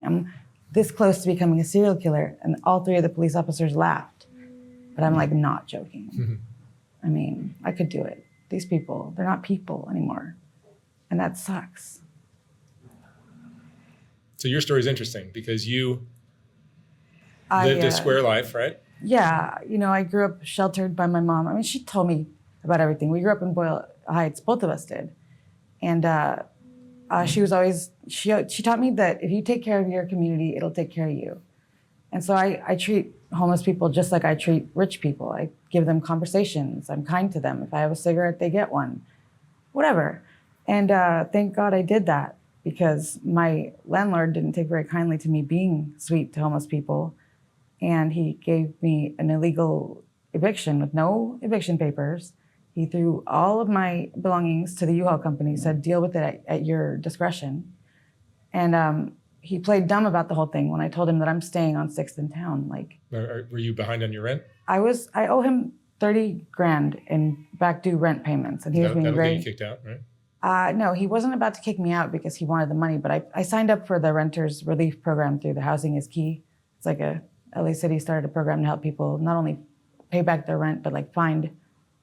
I'm this close to becoming a serial killer. And all three of the police officers laughed. But I'm like not joking. I mean, I could do it. These people, they're not people anymore. And that sucks. So your story is interesting because you lived a square life, right? Yeah, you know, I grew up sheltered by my mom. I mean, she told me about everything. We grew up in Boyle Heights, both of us did. And she was always, she taught me that if you take care of your community, it'll take care of you. And so I treat homeless people just like I treat rich people. I give them conversations. I'm kind to them. If I have a cigarette, they get one, whatever. And thank God I did that because my landlord didn't take very kindly to me being sweet to homeless people. And he gave me an illegal eviction with no eviction papers. He threw all of my belongings to the U-Haul company, said, deal with it at your discretion. And he played dumb about the whole thing when I told him that I'm staying on 6th in town. Like, were you behind on your rent? I owe him 30 grand in back due rent payments. And he was being that'll very— get you kicked out, right? No, he wasn't about to kick me out because he wanted the money, but I signed up for the renters relief program through the Housing is Key. It's like LA City started a program to help people not only pay back their rent, but like find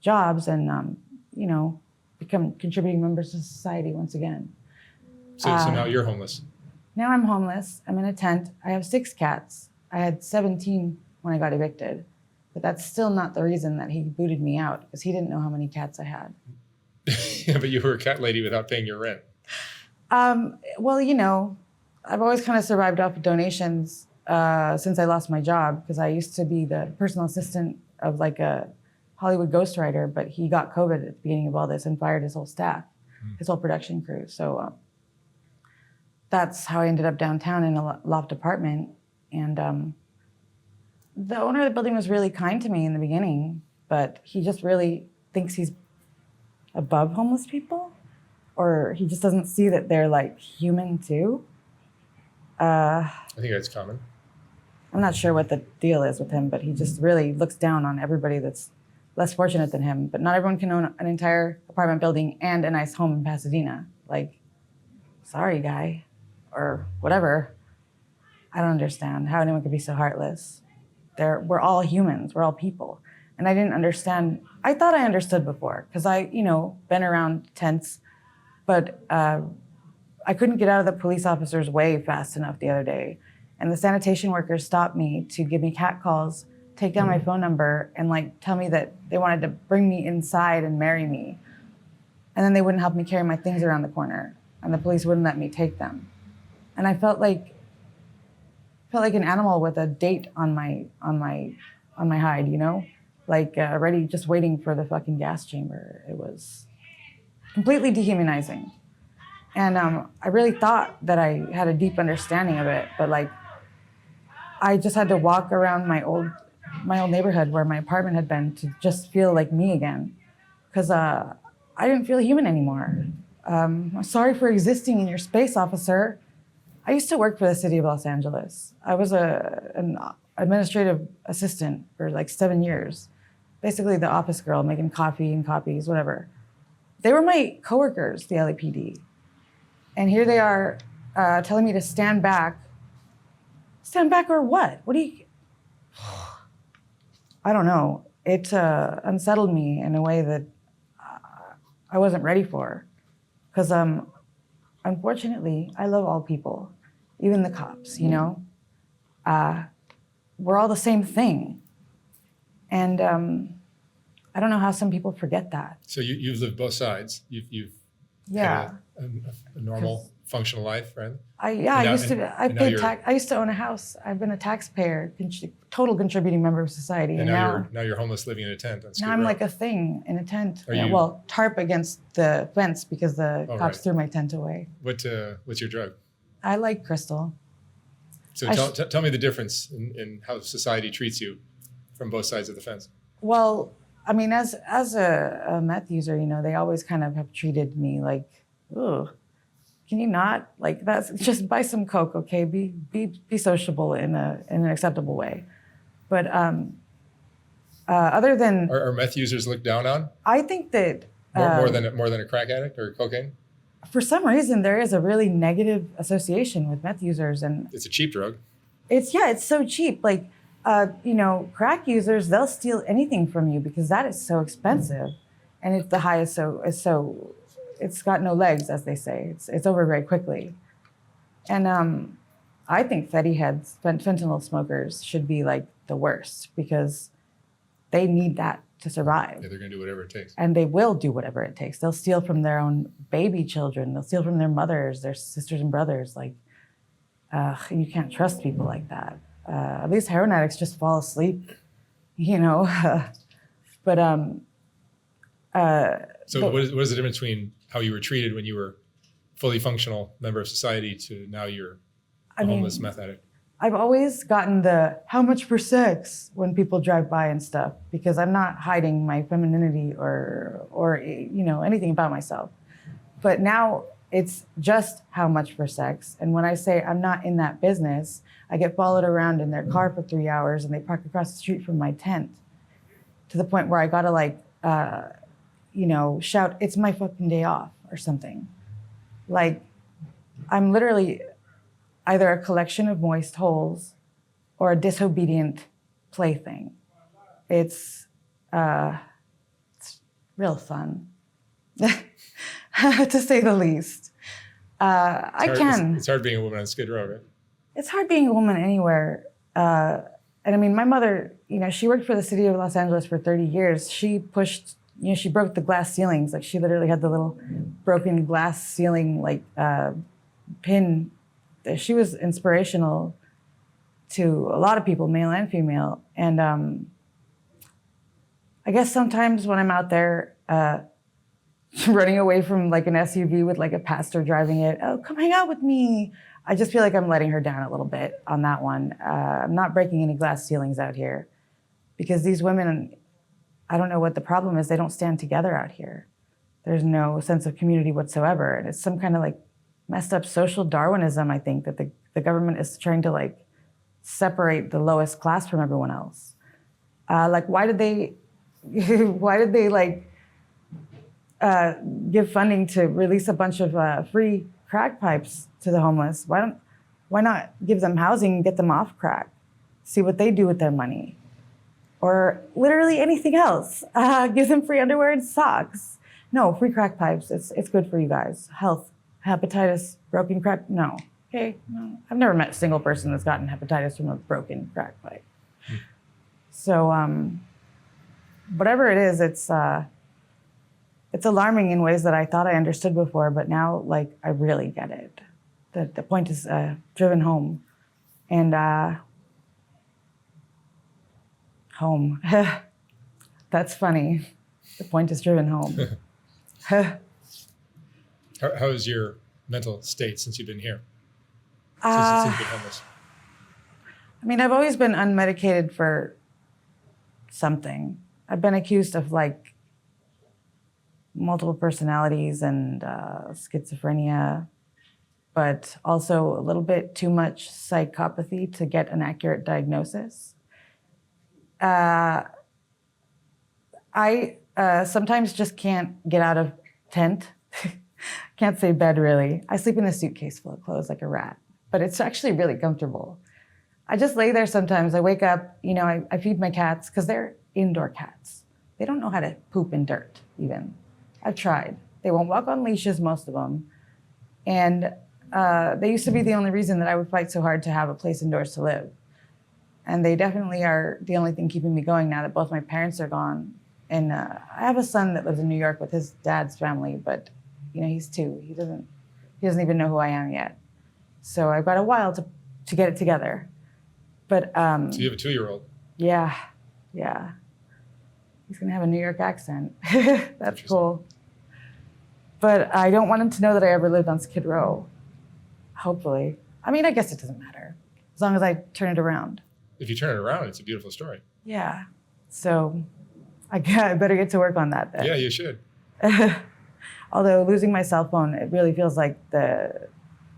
jobs and, you know, become contributing members to society once again. So now you're homeless. Now I'm homeless. I'm in a tent. I have 6 cats. I had 17 when I got evicted, but that's still not the reason that he booted me out because he didn't know how many cats I had. Yeah, but you were a cat lady without paying your rent. Well, you know, I've always kind of survived off of donations since I lost my job because I used to be the personal assistant of like a Hollywood ghostwriter, but he got COVID at the beginning of all this and fired his whole staff, his whole production crew. So that's how I ended up downtown in a loft apartment. And the owner of the building was really kind to me in the beginning, but he just really thinks he's above homeless people, or he just doesn't see that they're like human too. I think that's common. I'm not sure what the deal is with him, but he just really looks down on everybody that's less fortunate than him. But not everyone can own an entire apartment building and a nice home in Pasadena. Like, sorry, guy, or whatever. I don't understand how anyone could be so heartless. We're all humans, we're all people. And I didn't understand. I thought I understood before because I, you know, been around tents, but I couldn't get out of the police officer's way fast enough the other day. And the sanitation workers stopped me to give me cat calls, take down my phone number, and like tell me that they wanted to bring me inside and marry me. And then they wouldn't help me carry my things around the corner, and the police wouldn't let me take them. And I felt like an animal with a date on my hide, you know? Like ready, just waiting for the fucking gas chamber. It was completely dehumanizing. And I really thought that I had a deep understanding of it, but like, I just had to walk around my old neighborhood where my apartment had been to just feel like me again. Because I didn't feel human anymore. I'm sorry for existing in your space, officer. I used to work for the city of Los Angeles. I was an administrative assistant for like 7 years. Basically the office girl making coffee and copies, whatever. They were my coworkers, the LAPD. And here they are telling me to stand back. Stand back or what? What do you... I don't know. It unsettled me in a way that I wasn't ready for. Because unfortunately, I love all people, even the cops, you know? We're all the same thing. And I don't know how some people forget that. So you've lived both sides. You've yeah. had a normal, functional life, right? I used to own a house. I've been a taxpayer, total contributing member of society. And now you're homeless living in a tent on Skid Now I'm Row. like a thing in a tent. Well, tarp against the fence because the cops threw my tent away. What's your drug? I like crystal. So tell me the difference in how society treats you from both sides of the fence. Well, I mean, as a meth user, you know, they always kind of have treated me like, ooh, can you not? Like, that's just buy some Coke, okay? Be sociable in an acceptable way. But other than... Are meth users looked down on? I think that... More than a crack addict or cocaine? for some reason, there is a really negative association with meth users, and It's a cheap drug. it's so cheap. Like, crack users, they'll steal anything from you because that is so expensive, and if the high is so, it's got no legs, as they say. It's over very quickly, and I think fetty heads, fentanyl smokers, should be like the worst because they need that to survive. Yeah, they're going to do whatever it takes. And they will do whatever it takes. They'll steal from their own baby children. They'll steal from their mothers, their sisters and brothers. Like, you can't trust people like that. At least heroin addicts just fall asleep, But So what is the difference between how you were treated when you were fully functional member of society to now you're a homeless meth addict? I've always gotten the how much for sex when people drive by and stuff, because I'm not hiding my femininity or anything about myself. But now it's just how much for sex. And when I say I'm not in that business, I get followed around in their car for 3 hours and they park across the street from my tent to the point where I gotta shout, "It's my fucking day off" or something. Like, I'm literally either a collection of moist holes or a disobedient plaything. It's real fun, to say the least. It's hard being a woman on Skid Row, right? It's hard being a woman anywhere. And I mean, my mother, she worked for the city of Los Angeles for 30 years. She pushed, she broke the glass ceilings. Like, she literally had the little broken glass ceiling, pin. She was inspirational to a lot of people, male and female. And I guess sometimes when I'm out there running away from an SUV with a pastor driving it, "Oh, come hang out with me," I just feel like I'm letting her down a little bit on that one. I'm not breaking any glass ceilings out here because these women, I don't know what the problem is. They don't stand together out here. There's no sense of community whatsoever. And it's some kind of messed up social Darwinism, I think, that the government is trying to separate the lowest class from everyone else. Why did they give funding to release a bunch of free crack pipes to the homeless? Why not give them housing and get them off crack? See what they do with their money. Or literally anything else. Give them free underwear and socks. No, free crack pipes. It's good for you guys. Health. Hepatitis, broken crack, no. Okay, no. I've never met a single person that's gotten hepatitis from a broken crack pipe. So, whatever it is, it's alarming in ways that I thought I understood before, but now, I really get it. The point is driven home. And home. That's funny. The point is driven home. How is your mental state since you've been here? Since you've been homeless? I mean, I've always been unmedicated for something. I've been accused of multiple personalities and schizophrenia, but also a little bit too much psychopathy to get an accurate diagnosis. I sometimes just can't get out of tent. Can't say bed, really. I sleep in a suitcase full of clothes like a rat, but it's actually really comfortable. I just lay there sometimes. I wake up, I feed my cats because they're indoor cats. They don't know how to poop in dirt, even. I've tried. They won't walk on leashes, most of them. And they used to be the only reason that I would fight so hard to have a place indoors to live. And they definitely are the only thing keeping me going now that both my parents are gone. And I have a son that lives in New York with his dad's family, but he's 2. He doesn't even know who I am yet. So I've got a while to get it together. But so you have a 2-year-old. Yeah. He's gonna have a New York accent. That's cool. But I don't want him to know that I ever lived on Skid Row. Hopefully. I mean, I guess it doesn't matter as long as I turn it around. If you turn it around, it's a beautiful story. Yeah. So I better get to work on that then. Yeah, you should. Although losing my cell phone, it really feels like the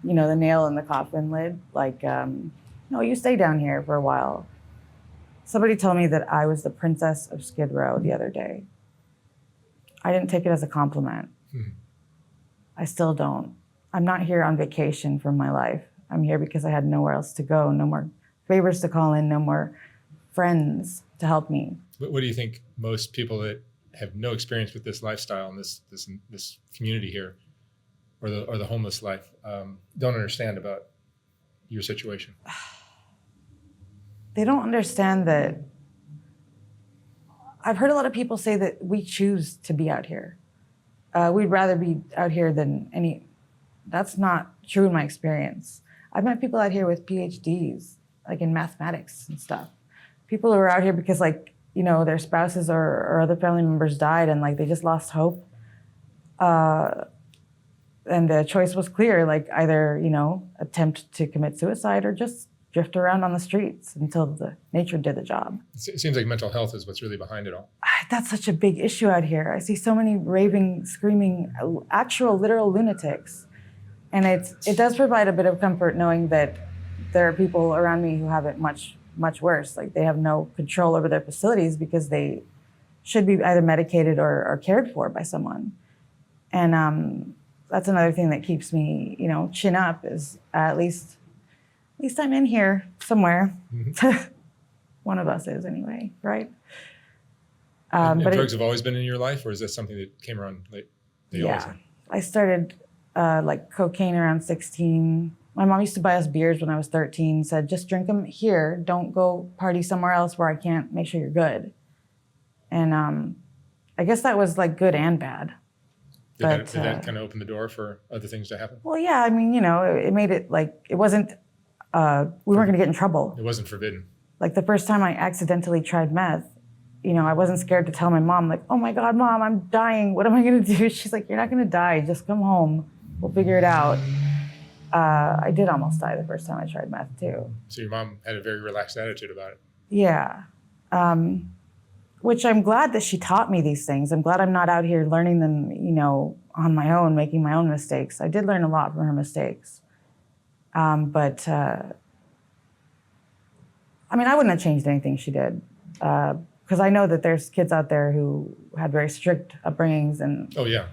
nail in the coffin lid. No, you stay down here for a while. Somebody told me that I was the princess of Skid Row the other day. I didn't take it as a compliment. I still don't. I'm not here on vacation from my life. I'm here because I had nowhere else to go, no more favors to call in, no more friends to help me. What do you think most people that have no experience with this lifestyle and this community here, or the homeless life, don't understand about your situation? They don't understand that. I've heard a lot of people say that we choose to be out here. We'd rather be out here than any. That's not true in my experience. I've met people out here with PhDs, like in mathematics and stuff. People who are out here because, like, you know, their spouses or other family members died and like they just lost hope. And the choice was clear, like either, you know, attempt to commit suicide or just drift around on the streets until the nature did the job. It seems like mental health is what's really behind it all. That's such a big issue out here. I see so many raving, screaming, actual literal lunatics. And it does provide a bit of comfort knowing that there are people around me who have it much, much worse. Like they have no control over their facilities because they should be either medicated or cared for by someone. And that's another thing that keeps me, you know, chin up is at least I'm in here somewhere. Mm-hmm. One of us is anyway, right? And drugs have always been in your life, or is that something that came around late? Yeah, I started like cocaine around 16. My mom used to buy us beers when I was 13, said, just drink them here. Don't go party somewhere else where I can't make sure you're good. And I guess that was like good and bad. Did that kind of open the door for other things to happen? Well, yeah, I mean, you know, it made it like, it wasn't, we weren't going to get in trouble. It wasn't forbidden. Like the first time I accidentally tried meth, you know, I wasn't scared to tell my mom, like, oh my God, Mom, I'm dying. What am I going to do? She's like, you're not going to die. Just come home. We'll figure it out. I did almost die the first time I tried meth too. So your mom had a very relaxed attitude about it. Yeah. Which I'm glad that she taught me these things. I'm glad I'm not out here learning them, you know, on my own, making my own mistakes. I did learn a lot from her mistakes. But I mean, I wouldn't have changed anything she did. Because I know that there's kids out there who had very strict upbringings and. Oh yeah.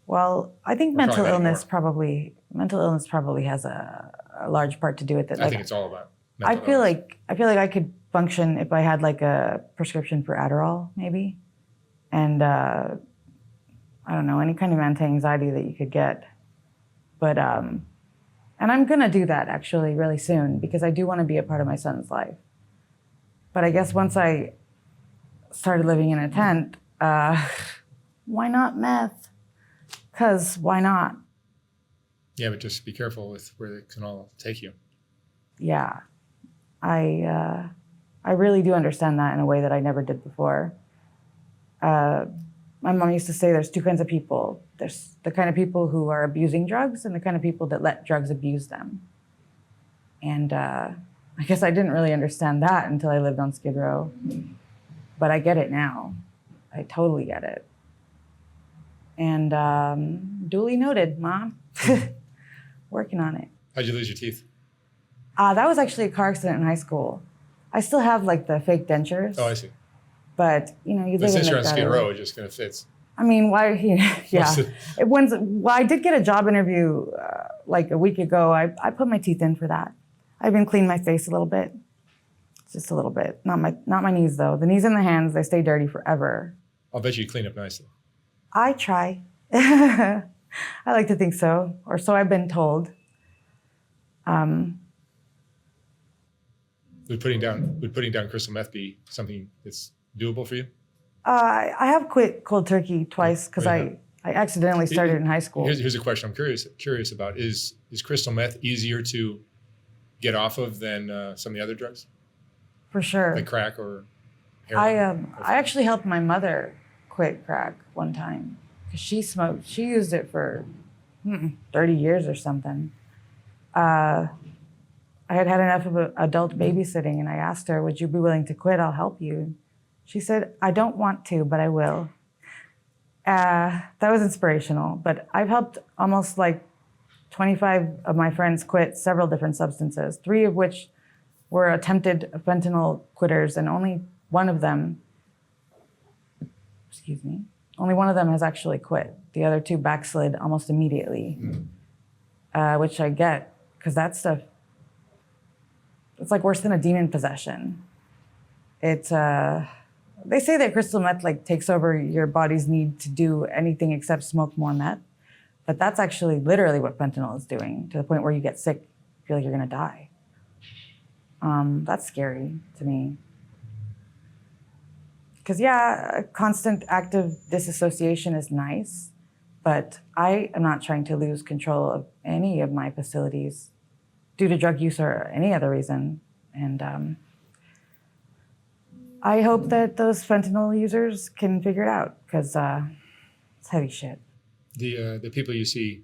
Well, I think mental illness probably has a large part to do with it. I think it's all about mental illness. I feel like I could function if I had like a prescription for Adderall, maybe, and I don't know, any kind of anti-anxiety that you could get. But and I'm gonna do that actually really soon because I do want to be a part of my son's life. But I guess once I started living in a tent, why not meth? Because why not? Yeah, but just be careful with where it can all take you. Yeah, I really do understand that in a way that I never did before. My mom used to say there's two kinds of people. There's the kind of people who are abusing drugs and the kind of people that let drugs abuse them. And I guess I didn't really understand that until I lived on Skid Row. But I get it now. I totally get it. And duly noted, Mom. Working on it. How'd you lose your teeth? That was actually a car accident in high school. I still have like the fake dentures. Oh, I see. But you know, you live in since you're on like Skid Row, it just kind of fits. I mean, why? Yeah. Well, I did get a job interview like a week ago. I put my teeth in for that. I've been cleaning my face a little bit, just a little bit. Not my knees though. The knees and the hands, they stay dirty forever. I'll bet you clean up nicely. I try. I like to think so, or so I've been told. Would putting down crystal meth be something that's doable for you? I have quit cold turkey twice because I accidentally started in high school. Here's a question I'm curious about. Is crystal meth easier to get off of than some of the other drugs? For sure. Like crack or heroin? I actually helped my mother quit crack one time because she smoked. She used it for 30 years or something. I had enough of adult babysitting, and I asked her, would you be willing to quit? I'll help you. She said, I don't want to, but I will. That was inspirational, but I've helped almost like 25 of my friends quit several different substances, 3 of which were attempted fentanyl quitters, and only one of them Only one of them has actually quit. The other two backslid almost immediately, which I get, because that stuff, it's like worse than a demon possession. It's, they say that crystal meth like takes over your body's need to do anything except smoke more meth. But that's actually literally what fentanyl is doing, to the point where you get sick, feel like you're gonna die. That's scary to me. Because yeah, constant active disassociation is nice, but I am not trying to lose control of any of my facilities due to drug use or any other reason. And I hope that those fentanyl users can figure it out, because it's heavy shit. The people you see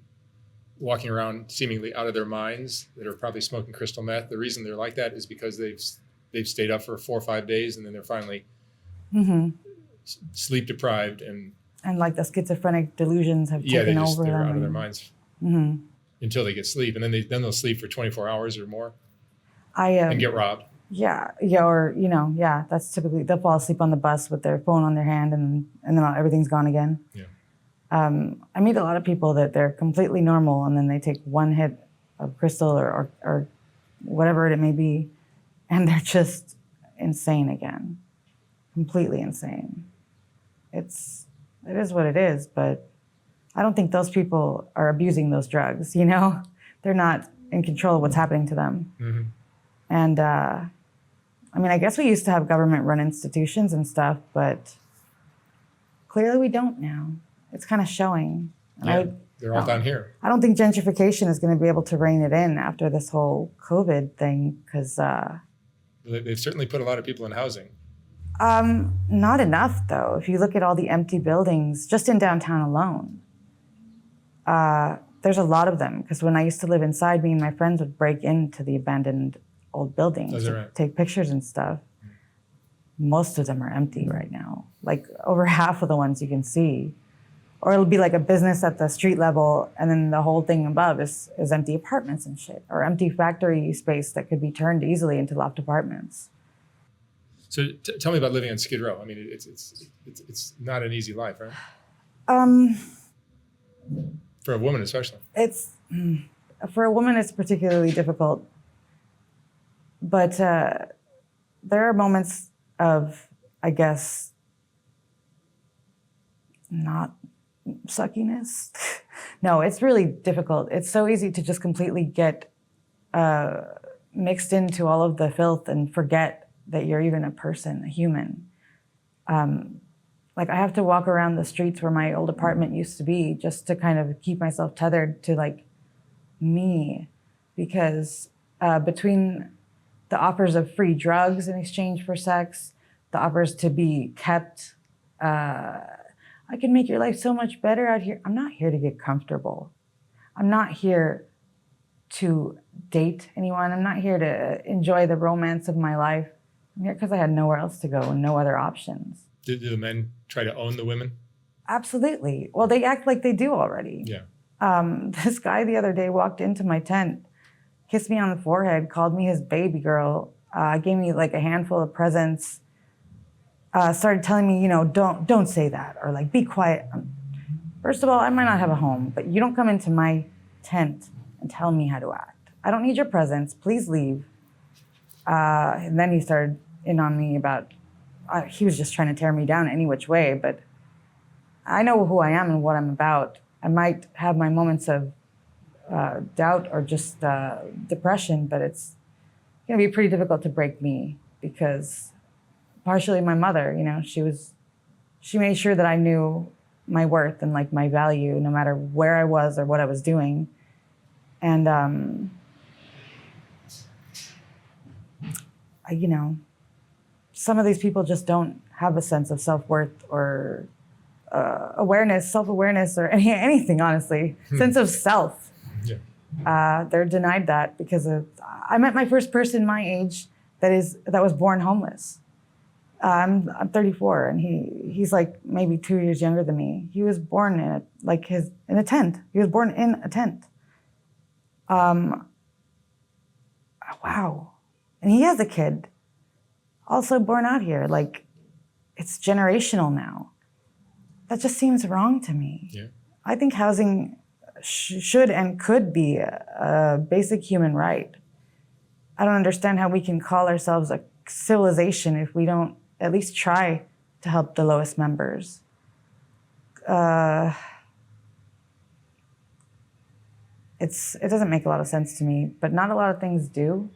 walking around seemingly out of their minds that are probably smoking crystal meth, the reason they're like that is because they've stayed up for 4 or 5 days and then they're finally sleep deprived and like the schizophrenic delusions have taken over them. They're out of their minds until they get sleep, and then they'll sleep for 24 hours or more and get robbed. Yeah, or that's typically, they'll fall asleep on the bus with their phone on their hand, and then everything's gone again. Yeah. I meet a lot of people that they're completely normal, and then they take one hit of crystal or whatever it may be, and they're just insane again, completely insane. It is what it is, but I don't think those people are abusing those drugs. They're not in control of what's happening to them. Mm-hmm. And I guess we used to have government-run institutions and stuff, but clearly we don't now. It's kind of showing. And they're all down here. I don't think gentrification is going to be able to rein it in after this whole COVID thing, because they've certainly put a lot of people in housing. Not enough, though. If you look at all the empty buildings, just in downtown alone, there's a lot of them. Because when I used to live inside, me and my friends would break into the abandoned old buildings to take pictures and stuff. Most of them are empty right now. Like over half of the ones you can see. Or it'll be like a business at the street level, and then the whole thing above is empty apartments and shit, or empty factory space that could be turned easily into loft apartments. So tell me about living on Skid Row. I mean, it's not an easy life, right? For a woman, especially. For a woman, it's particularly difficult. But there are moments of, I guess, not suckiness. No, it's really difficult. It's so easy to just completely get mixed into all of the filth and forget that you're even a person, a human. Like I have to walk around the streets where my old apartment used to be just to kind of keep myself tethered to like me, because between the offers of free drugs in exchange for sex, the offers to be kept, I can make your life so much better out here. I'm not here to get comfortable. I'm not here to date anyone. I'm not here to enjoy the romance of my life. I'm here because I had nowhere else to go and no other options. Do the men try to own the women? Absolutely. Well, they act like they do already. Yeah. This guy the other day walked into my tent, kissed me on the forehead, called me his baby girl, gave me like a handful of presents, started telling me, don't say that, or like, be quiet. First of all, I might not have a home, but you don't come into my tent and tell me how to act. I don't need your presents. Please leave. And then he started in on me about, he was just trying to tear me down any which way, but I know who I am and what I'm about. I might have my moments of doubt or just depression, but it's going to be pretty difficult to break me, because partially my mother, she made sure that I knew my worth and like my value no matter where I was or what I was doing. And, some of these people just don't have a sense of self-worth or self-awareness, or anything, honestly. Sense of self. Yeah. They're denied that because I met my first person my age that was born homeless. I'm 34, and he's like maybe 2 years younger than me. He was born in a tent. He was born in a tent. Wow. And he has a kid, also born out here. Like, it's generational now. that just seems wrong to me. Yeah. I think housing should and could be a basic human right. I don't understand how we can call ourselves a civilization if we don't at least try to help the lowest members. It doesn't make a lot of sense to me, but not a lot of things do.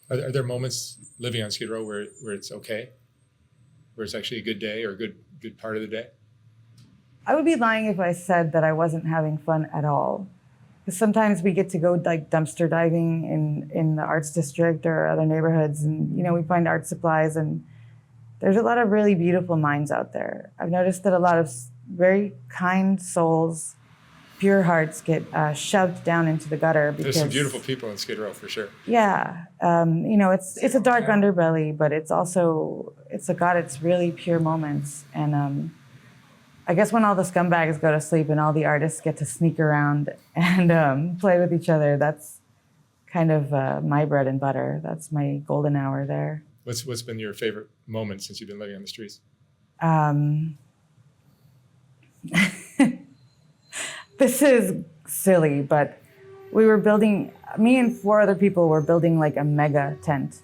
Are there moments living on Skid Row where it's okay, where it's actually a good day or a good part of the day? I would be lying if I said that I wasn't having fun at all. Because sometimes we get to go like dumpster diving in the arts district or other neighborhoods, and we find art supplies, and there's a lot of really beautiful minds out there. I've noticed that a lot of very kind souls, pure hearts get shoved down into the gutter because There's some beautiful people in Skid Row for sure. Yeah, it's a dark underbelly, but it's got its really pure moments. And I guess when all the scumbags go to sleep and all the artists get to sneak around and play with each other, that's kind of my bread and butter. That's my golden hour there. What's been your favorite moment since you've been living on the streets? This is silly, but me and 4 other people were building like a mega tent.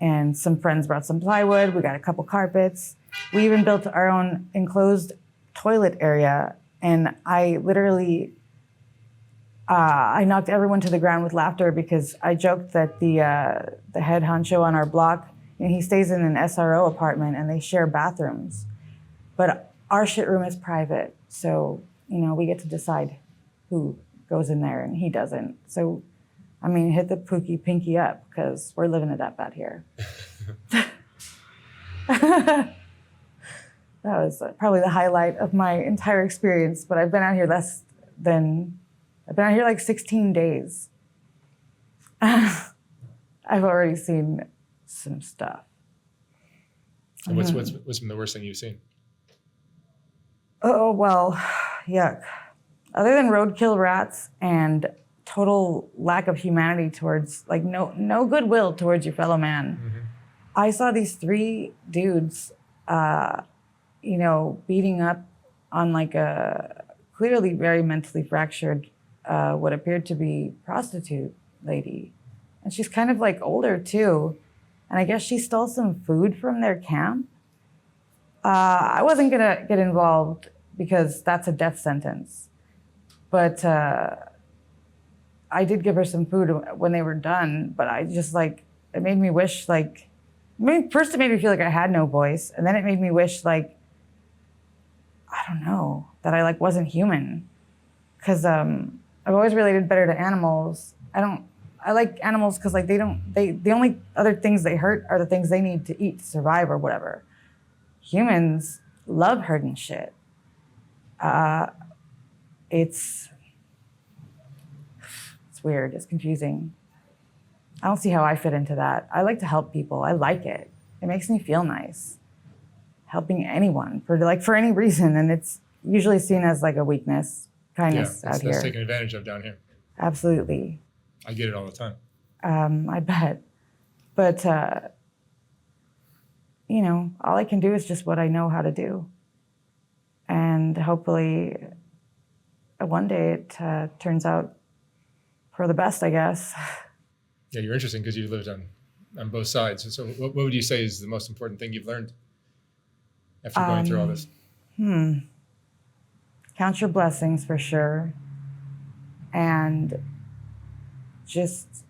And some friends brought some plywood, we got a couple carpets. We even built our own enclosed toilet area. And I literally, I knocked everyone to the ground with laughter because I joked that the head honcho on our block, he stays in an SRO apartment and they share bathrooms. But our shit room is private, so we get to decide who goes in there and he doesn't. So, hit the Pookie pinky up because we're living it up out here. That was probably the highlight of my entire experience, but I've been out here like 16 days. I've already seen some stuff. And what's been the worst thing you've seen? Oh, well, yuck. Other than roadkill rats and total lack of humanity towards, like, no goodwill towards your fellow man. Mm-hmm. I saw these 3 dudes, beating up on like a clearly very mentally fractured, what appeared to be prostitute lady. And she's kind of like older too. And I guess she stole some food from their camp. I wasn't gonna get involved because that's a death sentence. But I did give her some food when they were done, but I just it made me wish first it made me feel like I had no voice, and then it made me wish I don't know, that I wasn't human. Because I've always related better to animals. I like animals because the only other things they hurt are the things they need to eat to survive or whatever. Humans love hurting shit. It's weird. It's confusing. I don't see how I fit into that. I like to help people. I like it. It makes me feel nice. Helping anyone for any reason, and it's usually seen as like a weakness, kindness out here. That's taken advantage of down here. Absolutely. I get it all the time. I bet. But all I can do is just what I know how to do. And hopefully one day it turns out for the best, I guess. Yeah, you're interesting because you've lived on both sides. So what would you say is the most important thing you've learned after going through all this? Count your blessings for sure. And just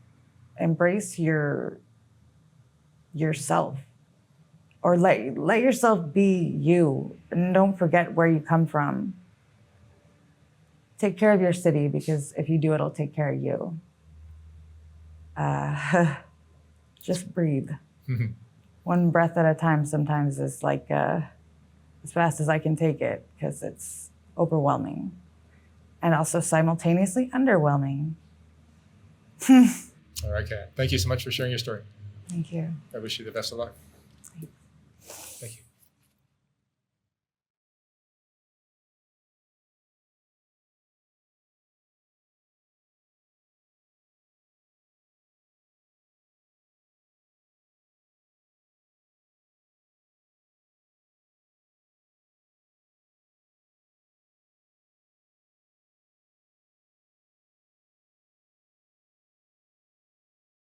embrace yourself. Or let yourself be you, and don't forget where you come from. Take care of your city, because if you do, it'll take care of you. Just breathe. One breath at a time sometimes is as fast as I can take it, because it's overwhelming. And also simultaneously underwhelming. All right, Kat. Thank you so much for sharing your story. Thank you. I wish you the best of luck.